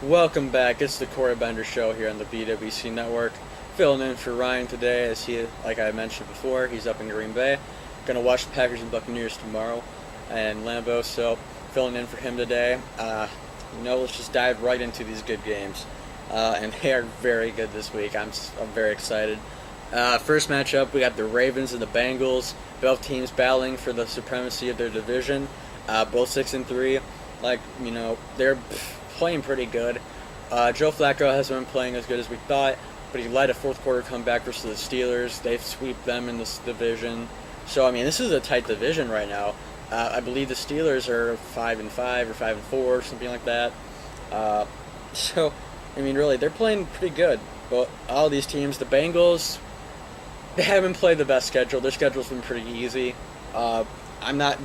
Welcome back. It's the Cory Show here on the BWC Network. Filling in for Ryan today, as he, like I mentioned before, he's up in Green Bay. Gonna watch the Packers and Buccaneers tomorrow, and Lambeau. So filling in for him today. Let's just dive right into these good games, and they are very good this week. I'm very excited. First matchup, we got the Ravens and the Bengals. Both teams battling for the supremacy of their division. Both 6-3. They're playing pretty good. Joe Flacco hasn't been playing as good as we thought, but he led a fourth quarter comeback versus the Steelers. They've swept them in this division. So, this is a tight division right now. I believe the Steelers are 5-5 or 5-4, something like that. Really, they're playing pretty good. But all these teams, the Bengals, they haven't played the best schedule. Their schedule's been pretty easy. I'm not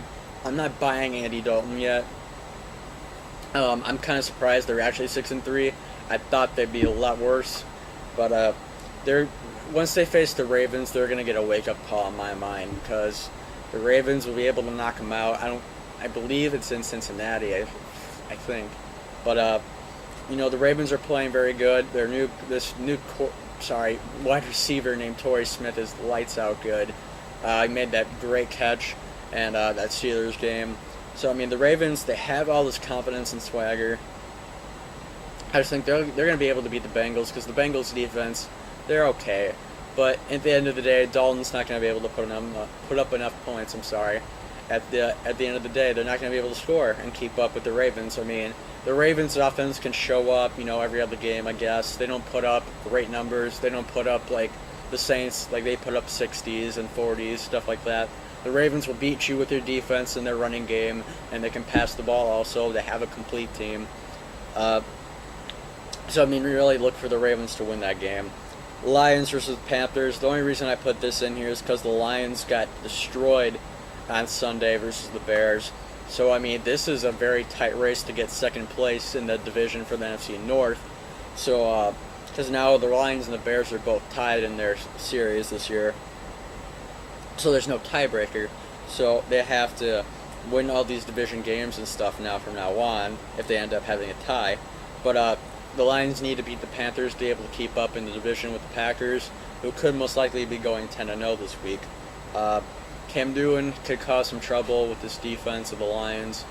buying Andy Dalton yet. I'm kind of surprised they're actually 6-3. I thought they'd be a lot worse, but once they face the Ravens, they're gonna get a wake-up call in my mind because the Ravens will be able to knock them out. I believe it's in Cincinnati, I think, but the Ravens are playing very good. Wide receiver named Torrey Smith is lights out good. He made that great catch and that Steelers game. So, the Ravens, they have all this confidence and swagger. I just think they're going to be able to beat the Bengals because the Bengals' defense, they're okay. But at the end of the day, Dalton's not going to be able to put up enough points, At the end of the day, they're not going to be able to score and keep up with the Ravens. The Ravens' offense can show up, every other game, I guess. They don't put up great numbers. They don't put up, like, the Saints, like they put up 60s and 40s, stuff like that. The Ravens will beat you with their defense and their running game, and they can pass the ball also. They have a complete team. Really look for the Ravens to win that game. Lions versus Panthers. The only reason I put this in here is because the Lions got destroyed on Sunday versus the Bears. So, this is a very tight race to get second place in the division for the NFC North. So, because now the Lions and the Bears are both tied in their series this year. So there's no tiebreaker. So they have to win all these division games and stuff now from now on if they end up having a tie. But the Lions need to beat the Panthers to be able to keep up in the division with the Packers, who could most likely be going 10-0 this week. Cam Newton could cause some trouble with this defense of the Lions.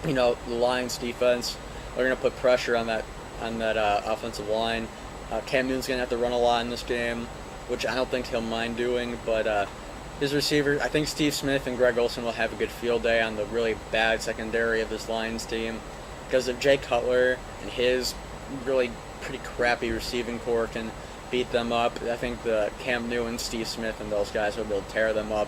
The Lions defense, they're going to put pressure on that offensive line. Cam Newton's going to have to run a lot in this game, which I don't think he'll mind doing, but his receivers, I think Steve Smith and Greg Olsen will have a good field day on the really bad secondary of this Lions team, because if Jay Cutler and his really pretty crappy receiving core can beat them up, I think the Cam Newton, Steve Smith, and those guys will be able to tear them up.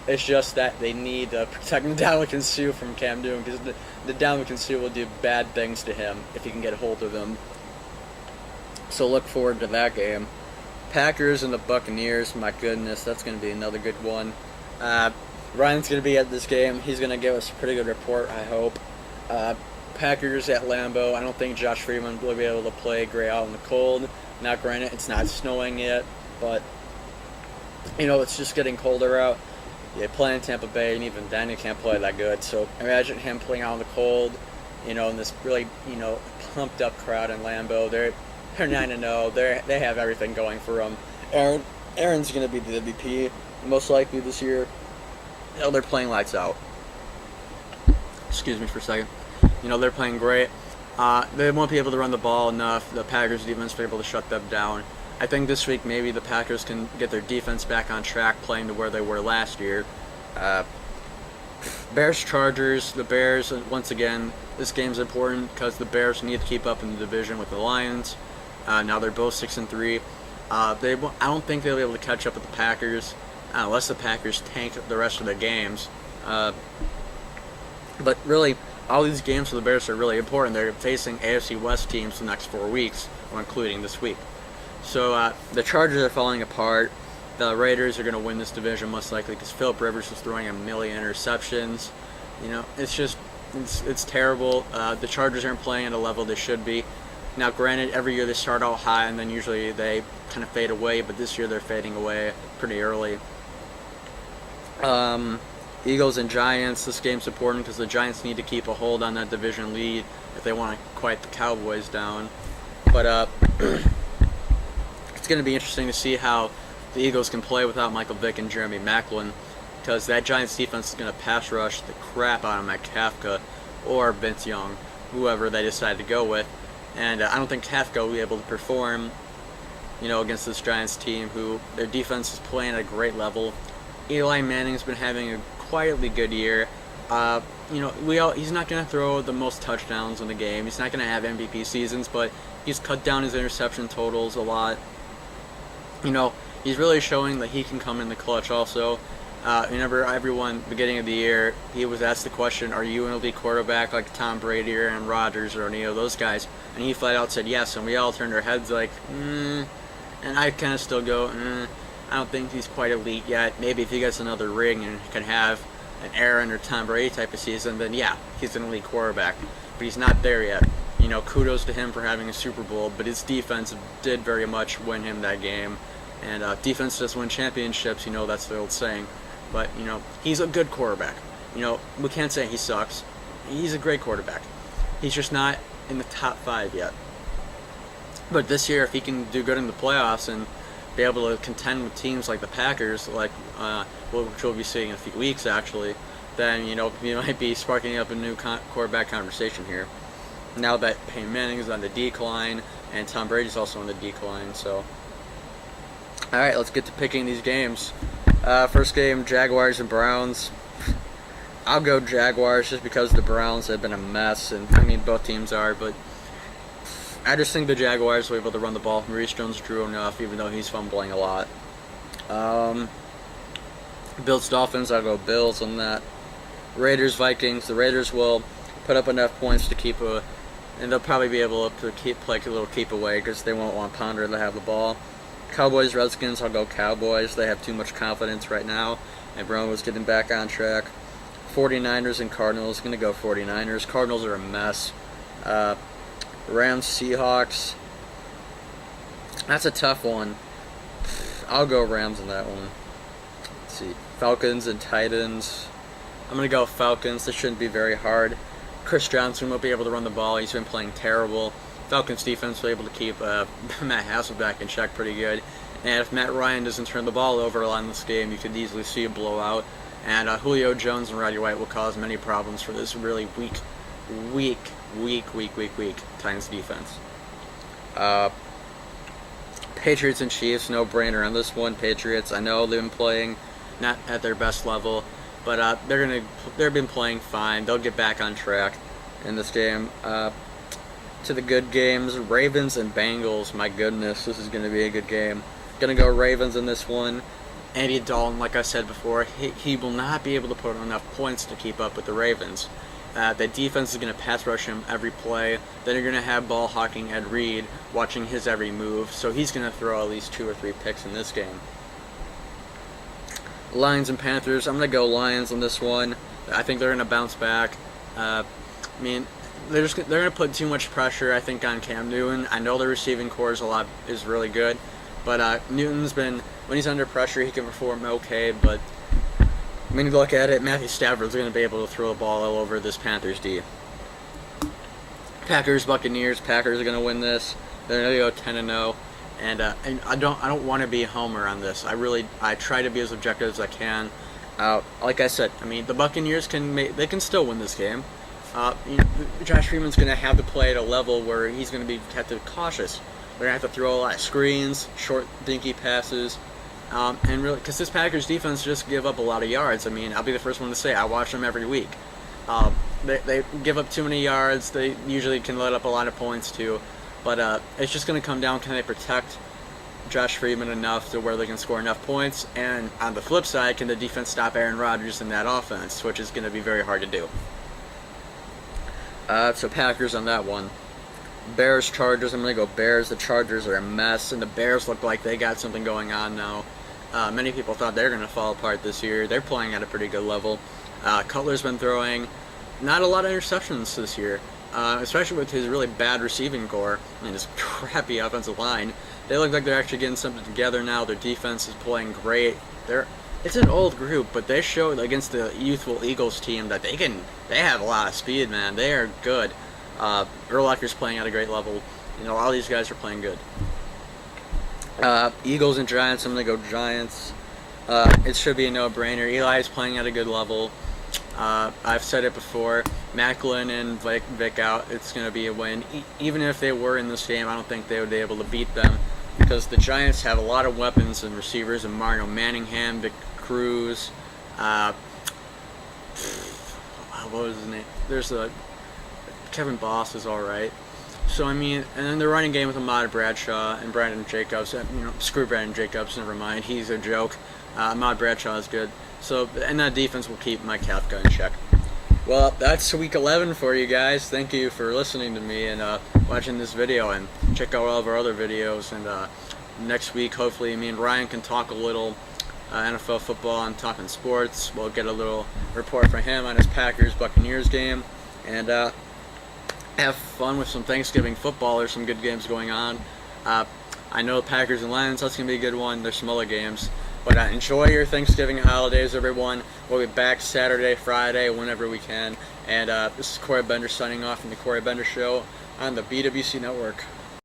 It's just that they need to protect Ndamukong Suh from Cam Newton, because the Ndamukong Suh will do bad things to him if he can get a hold of him. So look forward to that game. Packers and the Buccaneers, my goodness, that's going to be another good one. Ryan's going to be at this game. He's going to give us a pretty good report, I hope. Packers at Lambeau. I don't think Josh Freeman will be able to play great out in the cold. Now, granted, it's not snowing yet, but, it's just getting colder out. They play in Tampa Bay, and even then he can't play that good. So imagine him playing out in the cold, in this really, pumped up crowd in Lambeau. They're 9-0. They have everything going for them. Aaron's going to be the MVP most likely this year. They're playing lights out. Excuse me for a second. They're playing great. They won't be able to run the ball enough. The Packers defense will be able to shut them down. I think this week maybe the Packers can get their defense back on track, playing to where they were last year. Bears-Chargers. The Bears, once again, this game's important because the Bears need to keep up in the division with the Lions. Now they're both 6-3. I don't think they'll be able to catch up with the Packers unless the Packers tank the rest of their games. But really, all these games for the Bears are really important. They're facing AFC West teams the next 4 weeks, including this week. So the Chargers are falling apart. The Raiders are going to win this division most likely because Philip Rivers is throwing a million interceptions. It's terrible. The Chargers aren't playing at a level they should be. Now, granted, every year they start out high and then usually they kind of fade away, but this year they're fading away pretty early. Eagles and Giants, this game's important because the Giants need to keep a hold on that division lead if they want to quiet the Cowboys down. But it's going to be interesting to see how the Eagles can play without Michael Vick and Jeremy Maclin, because that Giants defense is going to pass rush the crap out of Matt Kafka or Vince Young, whoever they decide to go with. And I don't think Kafka will be able to perform, against this Giants team, who their defense is playing at a great level. Eli Manning's been having a quietly good year. He's not going to throw the most touchdowns in the game. He's not going to have MVP seasons, but he's cut down his interception totals a lot. He's really showing that he can come in the clutch also. Remember, beginning of the year, he was asked the question, are you an elite quarterback like Tom Brady or Aaron Rodgers or any of those guys? And he flat out said yes, and we all turned our heads like, and I kind of still go, I don't think he's quite elite yet. Maybe if he gets another ring and can have an Aaron or Tom Brady type of season, then yeah, he's an elite quarterback. But he's not there yet. Kudos to him for having a Super Bowl, but his defense did very much win him that game. And defense does win championships, that's the old saying. But, he's a good quarterback. We can't say he sucks. He's a great quarterback. He's just not in the top 5 yet. But this year, if he can do good in the playoffs and be able to contend with teams like the Packers, which we'll be seeing in a few weeks actually, then he might be sparking up a new quarterback conversation here. Now that Peyton Manning is on the decline and Tom Brady's also on the decline, so. All right, let's get to picking these games. First game, Jaguars and Browns. I'll go Jaguars just because the Browns have been a mess, and both teams are, but I just think the Jaguars will be able to run the ball. Maurice Jones-Drew enough, even though he's fumbling a lot. Bills-Dolphins, I'll go Bills on that. Raiders-Vikings, the Raiders will put up enough points to keep and they'll probably be able to play a little keep away because they won't want Ponder to have the ball. Cowboys-Redskins, I'll go Cowboys. They have too much confidence right now, and Brown was getting back on track. 49ers and Cardinals, going to go 49ers. Cardinals are a mess. Rams-Seahawks, that's a tough one. I'll go Rams on that one. Let's see. Falcons and Titans. I'm going to go Falcons. This shouldn't be very hard. Chris Johnson won't be able to run the ball. He's been playing terrible. Falcons defense will be able to keep Matt Hasselbeck in check pretty good. And if Matt Ryan doesn't turn the ball over a lot in this game, you could easily see a blowout. And Julio Jones and Roddy White will cause many problems for this really weak Titans defense. Patriots and Chiefs, no brainer on this one. Patriots, I know they've been playing not at their best level, but they've been playing fine. They'll get back on track in this game. To the good games, Ravens and Bengals. My goodness, this is going to be a good game. Going to go Ravens in this one. Andy Dalton, like I said before, he will not be able to put enough points to keep up with the Ravens. The defense is going to pass rush him every play. Then you're going to have ball hawking Ed Reed watching his every move, so he's going to throw at least 2 or 3 picks in this game. Lions and Panthers, I'm going to go Lions on this one. I think they're going to bounce back. They're going to put too much pressure, I think, on Cam Newton. I know the receiving core is really good, but Newton's been, when he's under pressure, he can perform okay, but when you look at it, Matthew Stafford's going to be able to throw the ball all over this Panthers D. Packers, Buccaneers. Packers are going to win this. They're going to go 10-0, and I don't want to be a homer on this. I try to be as objective as I can. Like I said, the Buccaneers can still win this game. Josh Freeman's going to have to play at a level where he's going to have to be cautious. They're going to have to throw a lot of screens, short, dinky passes, and really, because this Packers defense just give up a lot of yards. I'll be the first one to say I watch them every week. They give up too many yards. They usually can let up a lot of points too. But it's just going to come down, can they protect Josh Freeman enough to where they can score enough points? And on the flip side, can the defense stop Aaron Rodgers in that offense, which is going to be very hard to do. So Packers on that one. Bears, Chargers, I'm going to go Bears. The Chargers are a mess, and the Bears look like they got something going on now. Many people thought they were going to fall apart this year. They're playing at a pretty good level. Cutler's been throwing not a lot of interceptions this year, especially with his really bad receiving core and his crappy offensive line. They look like they're actually getting something together now. Their defense is playing great. It's an old group, but they showed against the youthful Eagles team that they have a lot of speed, man. They are good. Urlacher's playing at a great level. You know, all these guys are playing good. Eagles and Giants, I'm going to go Giants. It should be a no-brainer. Eli's playing at a good level. I've said it before. Macklin and Vic out, it's going to be a win. Even if they were in this game, I don't think they would be able to beat them because the Giants have a lot of weapons and receivers, and Mario Manningham, Vic Cruz, what was his name? There's a Kevin Boss is all right. So I mean, and then the running game with Ahmad Bradshaw and Brandon Jacobs. You know, screw Brandon Jacobs. Never mind. He's a joke. Ahmad Bradshaw is good. So, and that defense will keep Mike Kafka in check. Well, that's week 11 for you guys. Thank you for listening to me and watching this video, and check out all of our other videos. And next week, hopefully, me and Ryan can talk a little NFL football and talking sports. We'll get a little report from him on his Packers-Buccaneers game, and have fun with some Thanksgiving football. There's some good games going on. I know Packers and Lions, that's going to be a good one. There's some other games. But enjoy your Thanksgiving holidays, everyone. We'll be back Saturday, Friday, whenever we can. And this is Cory Bender signing off from the Cory Bender Show on the BWC Network.